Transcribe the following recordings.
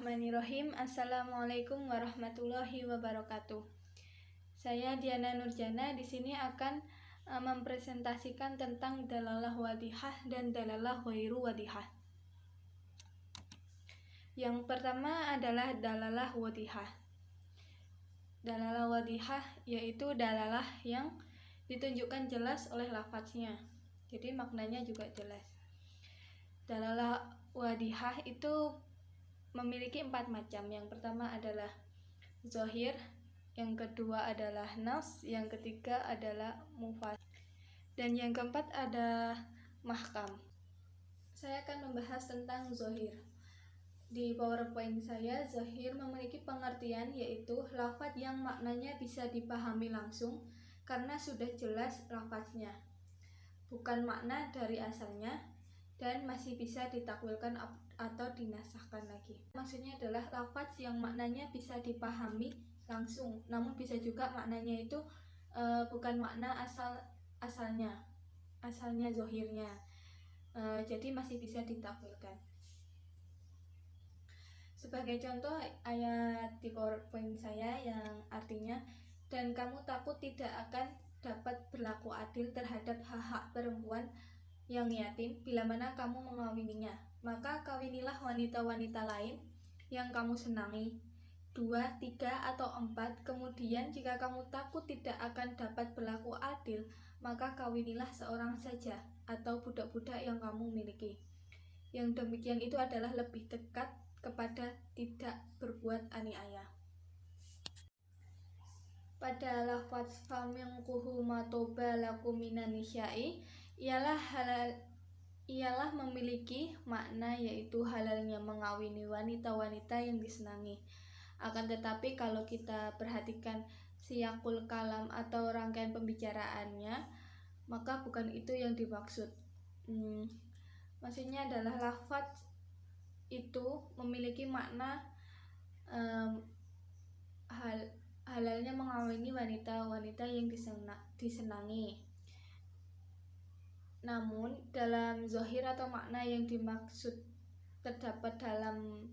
Bismillahirrahmanirrahim. Assalamualaikum warahmatullahi wabarakatuh. Saya Diana Nurjana di sini akan mempresentasikan tentang dalalah wadihah dan dalalah ghairu wadihah. Yang pertama adalah dalalah wadihah. Dalalah wadihah yaitu dalalah yang ditunjukkan jelas oleh lafadznya. Jadi maknanya juga jelas. Dalalah wadihah itu memiliki 4 macam. Yang pertama adalah zahir, yang kedua adalah nas, yang ketiga adalah mufassir, dan yang keempat ada mahkam. Saya akan membahas tentang zahir. Di PowerPoint saya, zahir memiliki pengertian yaitu lafaz yang maknanya bisa dipahami langsung karena sudah jelas lafaznya, bukan makna dari asalnya, dan masih bisa ditakwilkan atau dinasahkan lagi. Maksudnya adalah lafaz yang maknanya bisa dipahami langsung, namun bisa juga maknanya itu bukan makna asalnya zahirnya, jadi masih bisa ditakwilkan. Sebagai contoh ayat di PowerPoint saya yang artinya, dan kamu takut tidak akan dapat berlaku adil terhadap hak-hak perempuan yang yatim bila mana kamu mengawininya, maka kawinilah wanita-wanita lain yang kamu senangi, 2, 3, atau 4. Kemudian jika kamu takut tidak akan dapat berlaku adil, maka kawinilah seorang saja atau budak-budak yang kamu miliki. Yang demikian itu adalah lebih dekat kepada tidak berbuat aniaya. Pada lafaz famyanquhu ma toba lakum minan nisa'i ialah memiliki makna yaitu halalnya mengawini wanita-wanita yang disenangi. Akan tetapi kalau kita perhatikan siyaqul kalam atau rangkaian pembicaraannya, maka bukan itu yang dimaksud. Maksudnya adalah lafaz itu memiliki makna halalnya mengawini wanita-wanita yang disenangi. Namun dalam zahir atau makna yang dimaksud terdapat dalam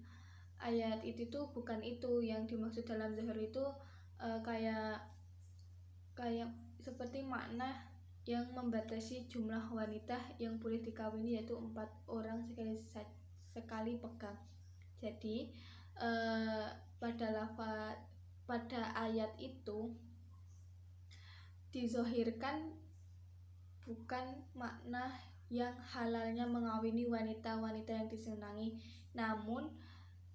ayat itu tuh bukan itu yang dimaksud dalam zahir itu. Kayak seperti makna yang membatasi jumlah wanita yang boleh dikawini yaitu 4 orang sekali pegang. Jadi pada ayat itu dizahirkan bukan makna yang halalnya mengawini wanita-wanita yang disenangi, namun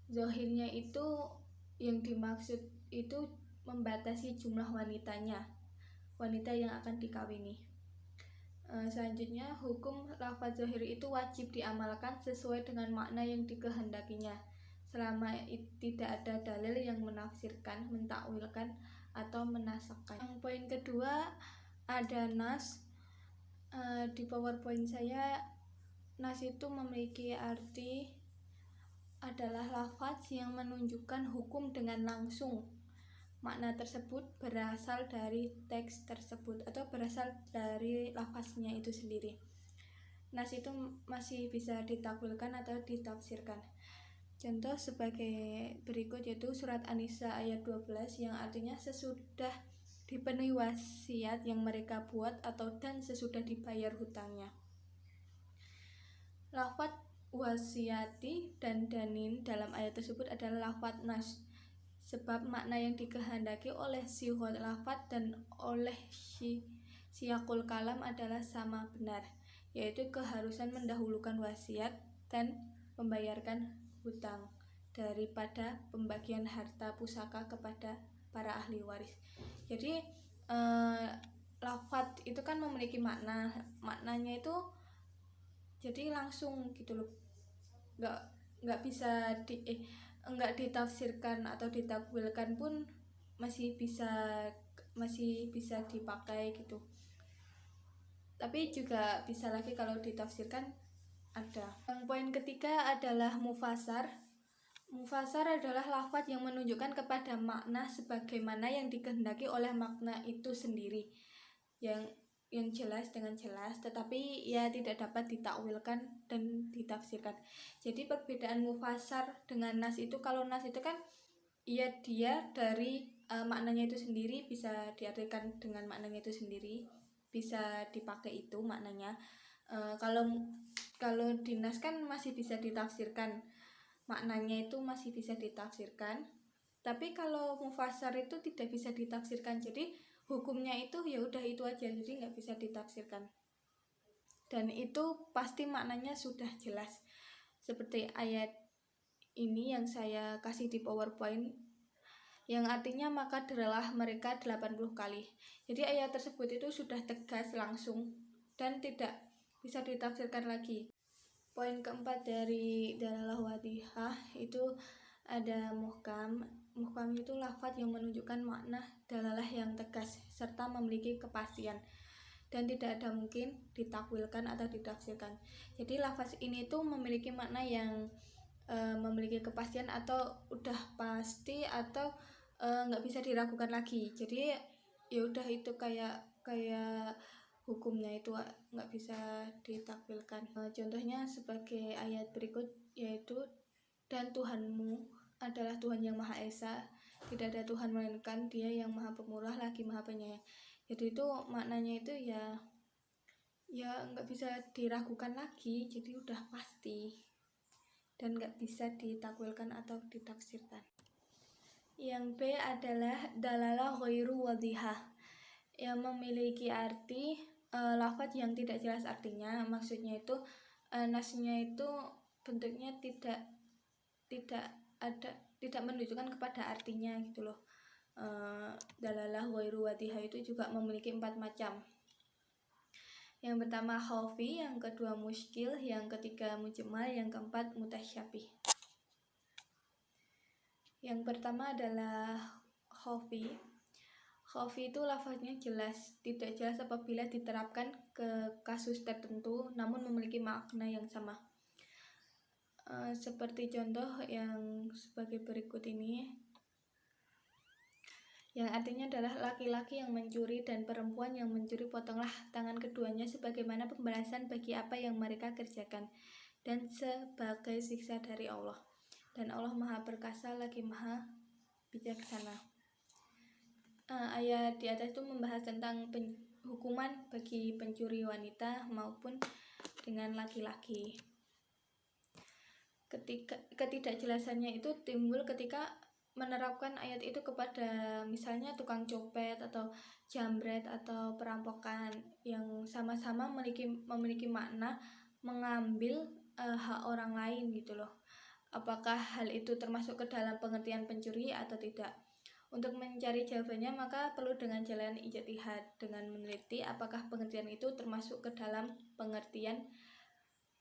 zahirnya itu yang dimaksud itu membatasi jumlah wanita yang akan dikawini. Selanjutnya, hukum lafaz zahir itu wajib diamalkan sesuai dengan makna yang dikehendakinya, selama tidak ada dalil yang menafsirkan, mentakwilkan, atau menasakkan. Yang poin kedua ada nas. Di PowerPoint saya, nas itu memiliki arti adalah lafaz yang menunjukkan hukum dengan langsung. Makna tersebut berasal dari teks tersebut atau berasal dari lafaznya itu sendiri. Nas itu masih bisa ditakwilkan atau ditafsirkan. Contoh sebagai berikut yaitu surat An-Nisa ayat 12 yang artinya sesudah dipenuhi wasiat yang mereka buat dan sesudah dibayar hutangnya. Lafaz wasiati dan danin dalam ayat tersebut adalah lafaz nas, sebab makna yang dikehendaki oleh sighah lafaz dan oleh siyaqul kalam adalah sama benar, yaitu keharusan mendahulukan wasiat dan membayarkan hutang daripada pembagian harta pusaka kepada para ahli waris. Jadi lafaz itu kan memiliki maknanya itu jadi langsung gitu loh, nggak bisa nggak ditafsirkan atau ditakwilkan pun masih bisa dipakai gitu. Tapi juga bisa lagi kalau ditafsirkan ada. Yang poin ketiga adalah mufassar. Mufassar adalah lafaz yang menunjukkan kepada makna sebagaimana yang dikehendaki oleh makna itu sendiri. Yang yang jelas dengan jelas, tetapi ya tidak dapat ditakwilkan dan ditafsirkan. Jadi perbedaan mufassar dengan nas itu, kalau nas itu kan ya dia dari maknanya itu sendiri bisa diartikan dengan maknanya itu sendiri, bisa dipakai itu maknanya. Kalau di nas kan masih bisa ditafsirkan, maknanya itu masih bisa ditafsirkan. Tapi kalau mufassar itu tidak bisa ditafsirkan, jadi hukumnya itu ya udah itu aja, jadi nggak bisa ditafsirkan. Dan itu pasti maknanya sudah jelas. Seperti ayat ini yang saya kasih di PowerPoint, yang artinya maka deralah mereka 80 kali. Jadi ayat tersebut itu sudah tegas langsung dan tidak bisa ditafsirkan lagi. Poin keempat dari dalalah wadihah itu ada muhkam. Muhkam itu lafaz yang menunjukkan makna dalalah yang tegas serta memiliki kepastian dan tidak ada mungkin ditakwilkan atau ditafsirkan. Jadi lafaz ini tuh memiliki makna yang memiliki kepastian atau udah pasti atau nggak bisa diragukan lagi. Jadi ya udah itu kayak hukumnya itu nggak bisa ditakwilkan. Contohnya sebagai ayat berikut, yaitu dan Tuhanmu adalah Tuhan yang Maha Esa, tidak ada Tuhan melainkan Dia yang Maha Pemurah lagi Maha Penyayang. Jadi itu maknanya itu ya nggak bisa diragukan lagi, jadi udah pasti dan nggak bisa ditakwilkan atau ditafsirkan. Yang B adalah dalalah ghairu wadihah, yang memiliki arti lafaz yang tidak jelas artinya. Maksudnya itu nasnya itu bentuknya tidak menunjukkan kepada artinya gitu loh. Dalalah ghairu wadihah itu juga memiliki 4 macam. Yang pertama khafi, yang kedua muskil, yang ketiga mujmal, yang keempat mutasyabih. Yang pertama adalah khafi. Khafi itu lafaznya jelas, tidak jelas apabila diterapkan ke kasus tertentu namun memiliki makna yang sama. Seperti contoh yang sebagai berikut ini, yang artinya adalah laki-laki yang mencuri dan perempuan yang mencuri, potonglah tangan keduanya sebagaimana pembalasan bagi apa yang mereka kerjakan dan sebagai siksa dari Allah. Dan Allah Maha Perkasa lagi Maha Bijaksana. Ayat di atas itu membahas tentang hukuman bagi pencuri wanita maupun dengan laki-laki. Ketidakjelasannya itu timbul ketika menerapkan ayat itu kepada misalnya tukang copet atau jambret atau perampokan yang sama-sama memiliki makna mengambil hak orang lain gitu loh. Apakah hal itu termasuk ke dalam pengertian pencuri atau tidak? Untuk mencari jawabannya maka perlu dengan jalan ijtihad, dengan meneliti apakah pengertian itu termasuk ke dalam pengertian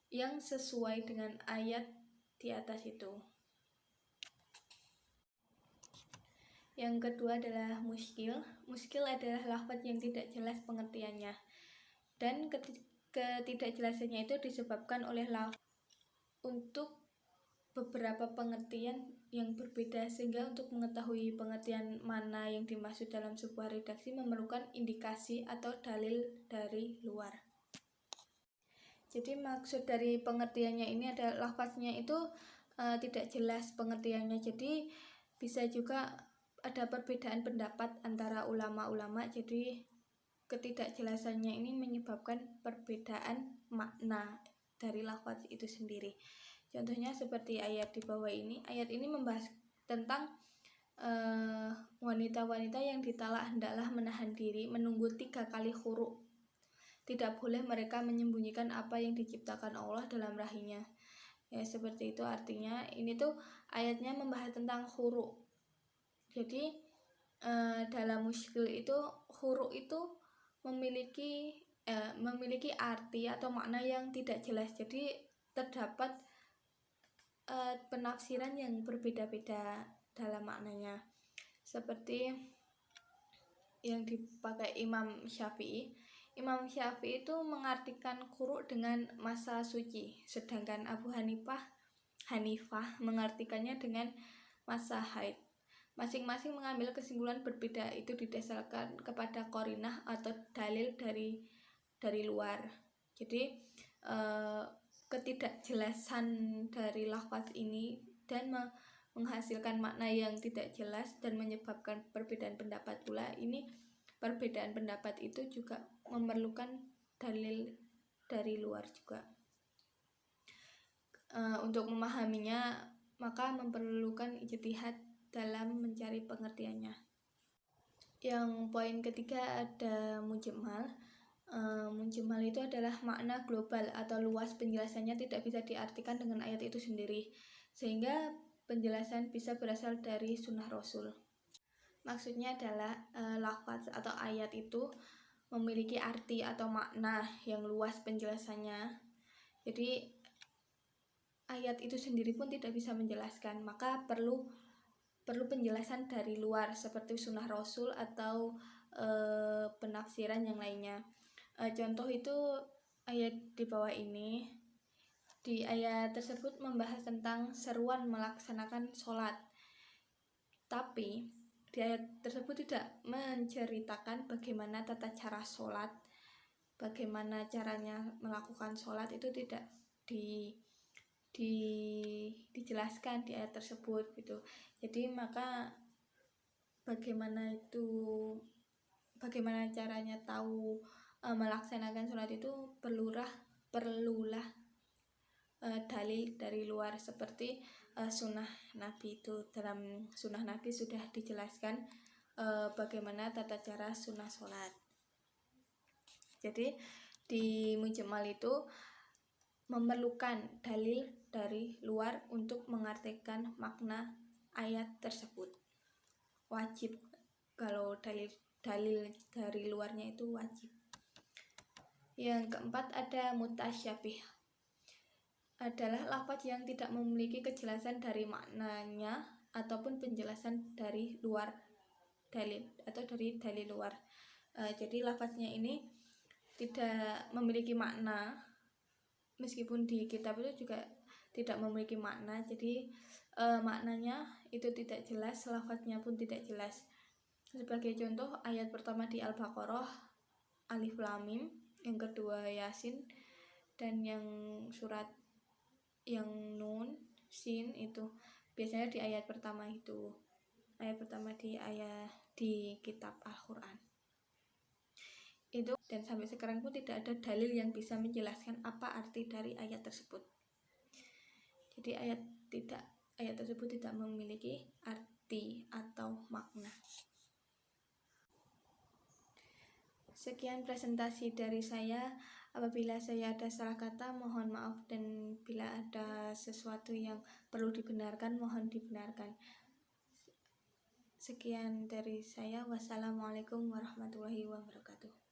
yang sesuai dengan ayat di atas itu. Yang kedua adalah muskil. Muskil adalah lafaz yang tidak jelas pengertiannya, dan ketidakjelasannya itu disebabkan oleh lafaz untuk beberapa pengertian yang berbeda, sehingga untuk mengetahui pengertian mana yang dimaksud dalam sebuah redaksi memerlukan indikasi atau dalil dari luar. Jadi maksud dari pengertiannya ini adalah lafaznya itu tidak jelas pengertiannya, jadi bisa juga ada perbedaan pendapat antara ulama-ulama. Jadi ketidakjelasannya ini menyebabkan perbedaan makna dari lafaz itu sendiri. Contohnya seperti ayat di bawah ini. Ayat ini membahas tentang wanita-wanita yang ditalak hendaklah menahan diri menunggu 3 kali khuru. Tidak boleh mereka menyembunyikan apa yang diciptakan Allah dalam rahimnya. Ya seperti itu artinya. Ini tuh ayatnya membahas tentang khuru. Jadi dalam muskil itu khuru itu memiliki arti atau makna yang tidak jelas. Jadi terdapat penafsiran yang berbeda-beda dalam maknanya. Seperti yang dipakai Imam Syafi'i. Imam Syafi'i itu mengartikan khuru dengan masa suci, sedangkan Abu Hanifah mengartikannya dengan masa haid. Masing-masing mengambil kesimpulan berbeda, itu didasarkan kepada qarinah atau dalil dari dari luar. Jadi ketidakjelasan dari lafaz ini dan menghasilkan makna yang tidak jelas dan menyebabkan perbedaan pendapat pula. Ini perbedaan pendapat itu juga memerlukan dalil dari luar juga. Untuk memahaminya maka memerlukan ijtihad dalam mencari pengertiannya. Yang poin ketiga ada mujmal. Mujmal itu adalah makna global atau luas, penjelasannya tidak bisa diartikan dengan ayat itu sendiri, sehingga penjelasan bisa berasal dari sunnah Rasul. Maksudnya adalah lafaz atau ayat itu memiliki arti atau makna yang luas penjelasannya. Jadi ayat itu sendiri pun tidak bisa menjelaskan, maka perlu penjelasan dari luar seperti sunnah Rasul atau penafsiran yang lainnya. Contoh itu ayat di bawah ini. Di ayat tersebut membahas tentang seruan melaksanakan sholat, tapi di ayat tersebut tidak menceritakan bagaimana tata cara sholat, bagaimana caranya melakukan sholat, itu tidak dijelaskan di ayat tersebut gitu. Jadi maka bagaimana caranya tahu melaksanakan sholat itu perlulah dalil dari luar seperti sunnah Nabi. Itu dalam sunnah Nabi sudah dijelaskan bagaimana tata cara sunnah sholat. Jadi di mujmal itu memerlukan dalil dari luar untuk mengartikan makna ayat tersebut. Wajib, kalau dalil dari luarnya itu wajib. Yang keempat ada mutasyabih, adalah lafaz yang tidak memiliki kejelasan dari maknanya ataupun penjelasan dari luar dalil atau dari dalil luar. Jadi lafaznya ini tidak memiliki makna, meskipun di kitab itu juga tidak memiliki makna. Jadi maknanya itu tidak jelas, lafaznya pun tidak jelas. Sebagai contoh, ayat pertama di Al-Baqarah Alif Lam Mim, yang kedua Yasin, dan yang surat yang Nun, Sin itu biasanya di ayat pertama itu. Ayat pertama di kitab Al-Qur'an. Itu, dan sampai sekarang pun tidak ada dalil yang bisa menjelaskan apa arti dari ayat tersebut. Jadi ayat tersebut tidak memiliki arti atau makna. Sekian presentasi dari saya. Apabila saya ada salah kata, mohon maaf, dan bila ada sesuatu yang perlu dibenarkan, mohon dibenarkan. Sekian dari saya. Wassalamualaikum warahmatullahi wabarakatuh.